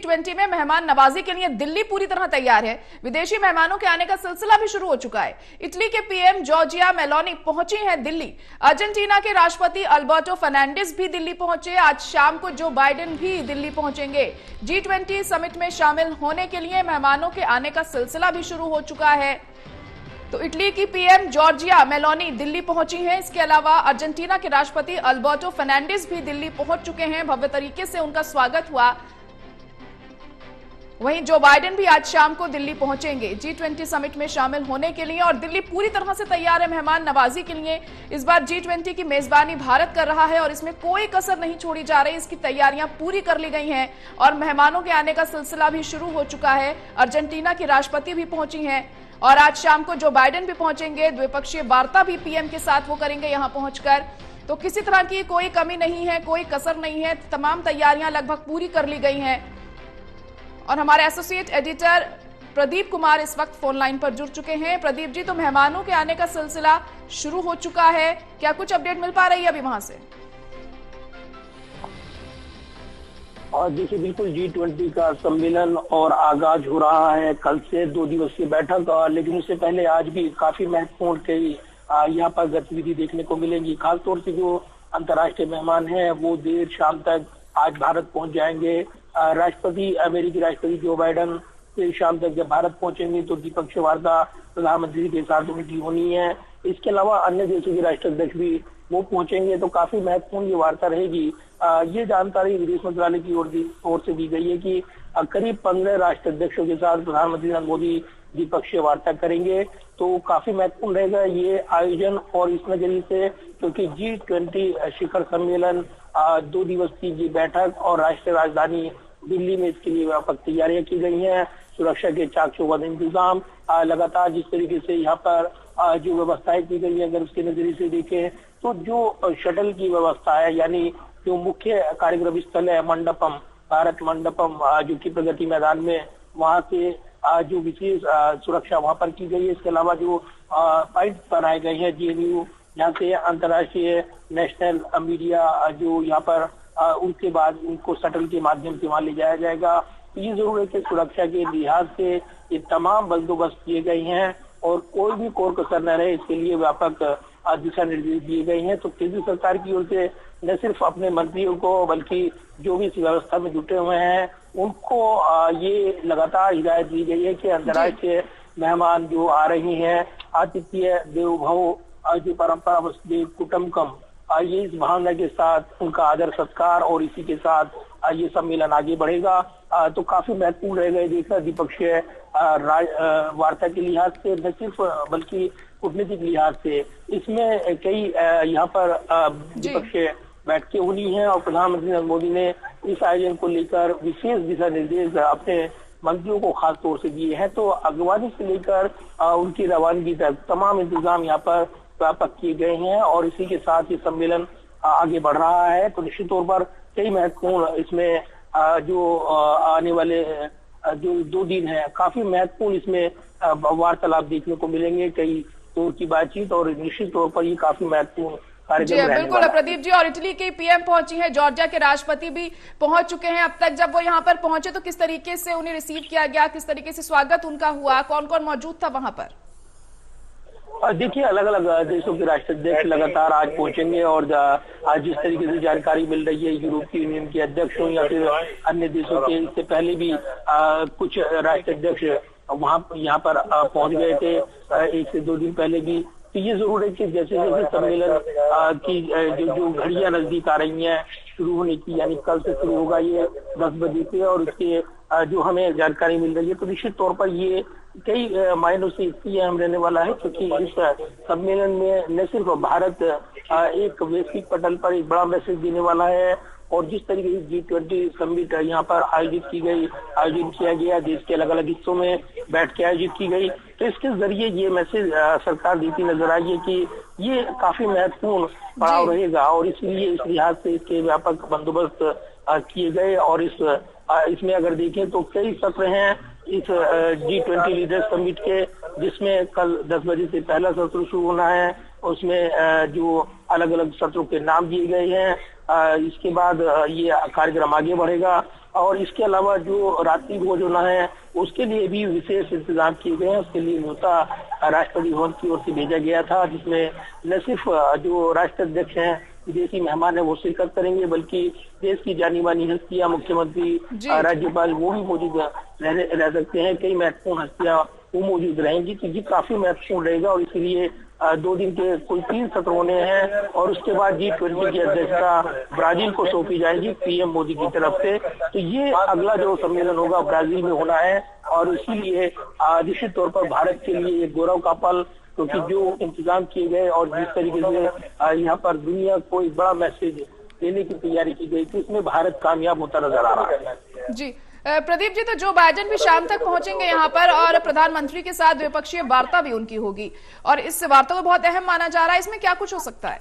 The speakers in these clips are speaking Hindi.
G20 में मेहमान नवाजी के लिए दिल्ली पूरी तरह तैयार है। विदेशी मेहमानों के आने का सिलसिला भी शुरू हो चुका है। इटली के पीएम जॉर्जिया मेलोनी पहुंची हैं दिल्ली। अर्जेंटीना के राष्ट्रपति अल्बर्टो फर्नांडिस भी दिल्ली पहुंचे। आज शाम को जो बाइडेन भी दिल्ली पहुंचेंगे। G20 समिट में शामिल होने के लिए मेहमानों के आने का सिलसिला भी शुरू हो चुका है। तो इटली की पीएम जॉर्जिया मेलोनी दिल्ली पहुंची हैं। इसके अलावा अर्जेंटीना के राष्ट्रपति अल्बर्टो फर्नांडिस भी दिल्ली पहुंच चुके हैं। भव्य तरीके से उनका स्वागत हुआ। वहीं जो बाइडेन भी आज शाम को दिल्ली पहुंचेंगे G20 समिट में शामिल होने के लिए, और दिल्ली पूरी तरह से तैयार है मेहमान नवाजी के लिए। इस बार G20 की मेजबानी भारत कर रहा है और इसमें कोई कसर नहीं छोड़ी जा रही। इसकी तैयारियां पूरी कर ली गई हैं और मेहमानों के आने का सिलसिला भी शुरू हो चुका है। अर्जेंटीना की राष्ट्रपति भी पहुंची हैं और आज शाम को जो बाइडेन भी पहुंचेंगे। द्विपक्षीय वार्ता भी पीएम के साथ वो करेंगे यहां पहुंचकर। तो किसी तरह की कोई कमी नहीं है, कोई कसर नहीं है। तमाम तैयारियां लगभग पूरी कर ली गई हैं। और हमारे एसोसिएट एडिटर प्रदीप कुमार इस वक्त फोन लाइन पर जुड़ चुके हैं। प्रदीप जी, तो मेहमानों के आने का सिलसिला शुरू हो चुका है, क्या कुछ अपडेट मिल पा रही है अभी वहां से? और देखिए, बिल्कुल G20 का सम्मेलन और आगाज हो रहा है कल से 2 दिवसीय बैठक। लेकिन उससे पहले आज भी काफी महत्वपूर्ण कई यहाँ पर गतिविधि देखने को मिलेंगी। खासतौर से जो अंतर्राष्ट्रीय मेहमान हैं वो देर शाम तक आज भारत पहुंच जाएंगे। अमेरिकी राष्ट्रपति जो बाइडेन देर शाम तक जब भारत पहुंचेंगे तो द्विपक्षीय वार्ता प्रधानमंत्री के साथ उनकी होनी है। इसके अलावा अन्य देशों के राष्ट्राध्यक्ष भी वो पहुंचेंगे, तो काफी महत्वपूर्ण ये वार्ता रहेगी। ये जानकारी विदेश मंत्रालय की ओर से दी गई है कि करीब 15 राष्ट्राध्यक्षों के साथ प्रधानमंत्री नरेंद्र मोदी द्विपक्षीय वार्ता करेंगे। तो काफी महत्वपूर्ण रहेगा ये आयोजन, और इस नजरिए से क्योंकि G20 शिखर सम्मेलन 2 दिवस की ये बैठक और राष्ट्रीय राजधानी दिल्ली में इसके लिए व्यापक तैयारियां की गई हैं। सुरक्षा के चाक चौबंद इंतजाम, लगातार जिस तरीके से यहाँ पर जो व्यवस्थाएं की गई है, अगर उसके नजरिए से देखें तो जो शटल की व्यवस्था है, यानी जो मुख्य कार्यक्रम स्थल है मंडपम, भारत मंडपम जो कि प्रगति मैदान में, वहां से जो विशेष सुरक्षा वहां पर की गई है। इसके अलावा जो पॉइंट बनाए गए हैं JNU, जहाँ से अंतर्राष्ट्रीय नेशनल मीडिया जो यहाँ पर उनके बाद उनको शटल के माध्यम से वहां ले जाया जाएगा। तो ये जरूर है कि सुरक्षा के लिहाज से ये तमाम बंदोबस्त किए गए हैं और कोई भी कोर कसर न रहे, इसके लिए व्यापक दिशा निर्देश दिए गए हैं। तो केंद्र सरकार की ओर से न सिर्फ अपने मंत्रियों को बल्कि जो भी इस व्यवस्था में जुटे हुए हैं उनको ये लगातार हिदायत दी गई है कि अंतर्राष्ट्रीय मेहमान जो आ रही हैं, आतिथ्य देवो भव जो परंपरा वसुधैव कुटुंबकम, ये इस भावना के साथ उनका आदर सत्कार और इसी के साथ ये सम्मेलन आगे बढ़ेगा। तो काफी महत्वपूर्ण रहेगा ये देखना द्विपक्षीय वार्ता के लिहाज से, न सिर्फ बल्कि कूटनीतिक लिहाज से। इसमें कई यहाँ पर द्विपक्षीय बैठकें होनी है और प्रधानमंत्री नरेंद्र मोदी ने इस आयोजन को लेकर विशेष दिशा निर्देश अपने मंत्रियों को खास तौर से दिए हैं। तो अगवानी से लेकर उनकी रवानगी तक तमाम इंतजाम यहाँ पर व्यापक किए गए हैं और इसी के साथ ये सम्मेलन आगे बढ़ रहा है। तो निश्चित तौर पर कई महत्वपूर्ण इसमें जो आने वाले जो 2 दिन है, काफी महत्वपूर्ण इसमें वार्तालाप देखने को मिलेंगे, कई दौर की बातचीत, और निश्चित तौर पर ये काफी महत्वपूर्ण जी बिल्कुल प्रदीप जी। और इटली के पीएम पहुंची हैं, जॉर्जिया के राष्ट्रपति भी पहुंच चुके हैं। अब तक जब वो यहाँ पर पहुंचे तो किस तरीके से उन्हें रिसीव किया गया, किस तरीके से स्वागत उनका हुआ, कौन कौन मौजूद था वहां पर? देखिए, अलग अलग देशों के राष्ट्राध्यक्ष लगातार आज पहुंचेंगे और आज जिस तरीके से जानकारी मिल रही है यूरोपीय यूनियन के अध्यक्ष हो या फिर अन्य देशों के, इससे पहले भी कुछ राष्ट्राध्यक्ष वहां यहाँ पर पहुंच गए थे 1 से 2 दिन पहले भी। तो ये जरूर है कि जैसे जैसे सम्मेलन की जो घड़ियां नजदीक आ रही हैं शुरू होने की, यानी कल से शुरू होगा ये 10 बजे से, और इसके जो हमें जानकारी मिल रही है तो निश्चित तौर पर ये कई मायनों से इसलिए अहम रहने वाला है क्योंकि इस सम्मेलन में न सिर्फ भारत एक वैश्विक पटल पर एक बड़ा मैसेज देने वाला है, और जिस तरीके से G20 समिट यहाँ पर आयोजित किया गया, देश के अलग अलग हिस्सों में बैठ के आयोजित की गई, तो इसके जरिए ये मैसेज सरकार देती नजर आई है कि ये काफी महत्वपूर्ण पड़ाव रहेगा, और इसलिए इस लिहाज से इसके व्यापक बंदोबस्त किए गए। और इसमें अगर देखें तो कई सत्र हैं इस G20 लीडर्स समिट के, जिसमें कल 10 बजे से पहला सत्र शुरू होना है उसमें जो अलग अलग सत्रों के नाम दिए गए हैं। इसके बाद ये कार्यक्रम आगे बढ़ेगा और इसके अलावा जो रात्रि भोजन है उसके लिए भी विशेष इंतजाम किए गए हैं। उसके लिए न्योता राष्ट्रपति भवन की ओर से भेजा गया था, जिसमें न सिर्फ जो राष्ट्राध्यक्ष हैं, विदेशी मेहमान है वो शिरकत करेंगे, बल्कि देश की जानी मानी हस्तियां, मुख्यमंत्री, राज्यपाल वो भी मौजूद रह सकते हैं। कई महत्वपूर्ण हस्तियां वो मौजूद रहेंगी। तो ये काफी महत्वपूर्ण रहेगा और इसलिए 2 दिन के कुल 3 सत्र होने हैं और उसके बाद G20 की अध्यक्षता ब्राजील को सौंपी जाएगी पीएम मोदी की तरफ से। तो ये अगला जो सम्मेलन होगा ब्राजील में होना है और इसीलिए निश्चित तौर पर भारत के लिए एक गौरव का पल, क्योंकि जो इंतजाम किए गए और जिस तरीके से यहाँ पर दुनिया को एक बड़ा मैसेज देने की तैयारी की गई थी, इसमें भारत कामयाब होता नजर आ रहा है। जी प्रदीप जी, तो जो बाइडेन भी शाम तक पहुंचेंगे यहाँ पर और प्रधानमंत्री के साथ द्विपक्षीय वार्ता भी उनकी होगी और इस वार्ता को बहुत अहम माना जा रहा है, इसमें क्या कुछ हो सकता है?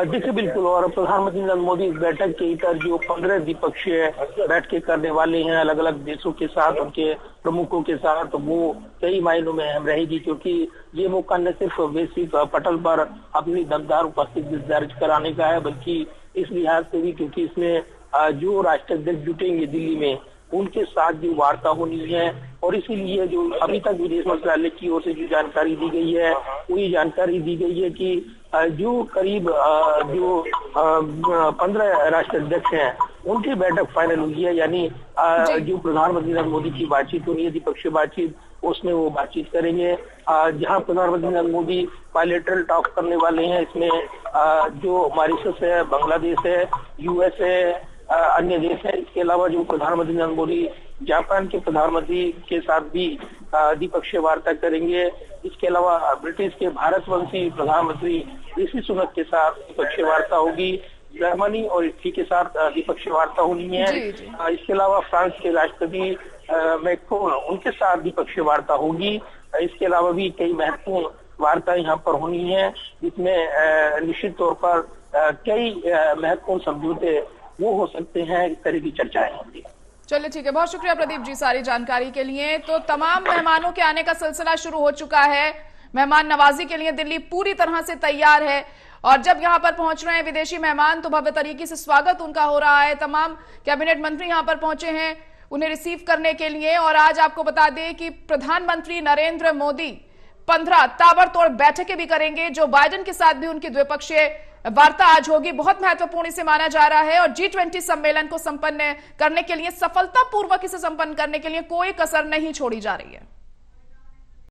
देखिए बिल्कुल, और प्रधानमंत्री नरेंद्र मोदी इस बैठक के इतर जो 15 द्विपक्षीय बैठकें करने वाले हैं अलग अलग देशों के साथ, उनके प्रमुखों के साथ, तो वो कई मायनों में अहम रहेगी, क्योंकि ये मौका न सिर्फ वैश्विक पटल पर अपनी दमदार उपस्थिति दर्ज कराने का है, बल्कि इस लिहाज से भी क्योंकि इसमें जो राष्ट्राध्यक्ष जुटेंगे दिल्ली में उनके साथ जो वार्ता होनी है। और इसीलिए जो अभी तक विदेश मंत्रालय की ओर से जो जानकारी दी गई है वो ये जानकारी दी गई है कि जो करीब 15 राष्ट्राध्यक्ष हैं उनकी बैठक फाइनल हुई है, यानी जो प्रधानमंत्री नरेंद्र मोदी की बातचीत होनी है, द्विपक्षीय बातचीत, उसमें वो बातचीत करेंगे। जहां प्रधानमंत्री नरेंद्र मोदी बायलैटरल टॉक करने वाले हैं, इसमें जो मॉरिशस है, बांग्लादेश है, यूएस है, अन्य देश है। इसके अलावा जो प्रधानमंत्री नरेंद्र मोदी जापान के प्रधानमंत्री के साथ भी द्विपक्षीय वार्ता करेंगे। इसके अलावा ब्रिटिश के भारतवंशी प्रधानमंत्री ऋषि सुनक के साथ द्विपक्षीय वार्ता होगी। जर्मनी और इटली के साथ द्विपक्षीय वार्ता होनी है। इसके अलावा फ्रांस के राष्ट्रपति मैक्रोन, उनके साथ द्विपक्षीय वार्ता होगी। इसके अलावा भी कई महत्वपूर्ण वार्ता यहाँ पर होनी है, जिसमें निश्चित तौर पर कई महत्वपूर्ण समझौते वो हो सकते हैं। इस तरह की चर्चाएं होंगी। चलिए ठीक है, बहुत शुक्रिया प्रदीप जी सारी जानकारी के लिए। तो तमाम मेहमानों के आने का सिलसिला शुरू हो चुका है। मेहमान नवाजी के लिए दिल्ली पूरी तरह से तैयार है और जब यहां पर पहुंच रहे हैं विदेशी मेहमान तो भव्य तरीके से स्वागत उनका हो रहा है। तमाम कैबिनेट मंत्री यहां पर पहुंचे हैं उन्हें रिसीव करने के लिए। और आज आपको बता दें कि प्रधानमंत्री नरेंद्र मोदी 15 ताबड़तोड़ बैठकें भी करेंगे, जो बाइडेन के साथ भी उनकी द्विपक्षीय वार्ता आज होगी। बहुत महत्वपूर्ण इसे माना जा रहा है और G20 सम्मेलन को संपन्न करने के लिए, सफलतापूर्वक इसे संपन्न करने के लिए कोई कसर नहीं छोड़ी जा रही है।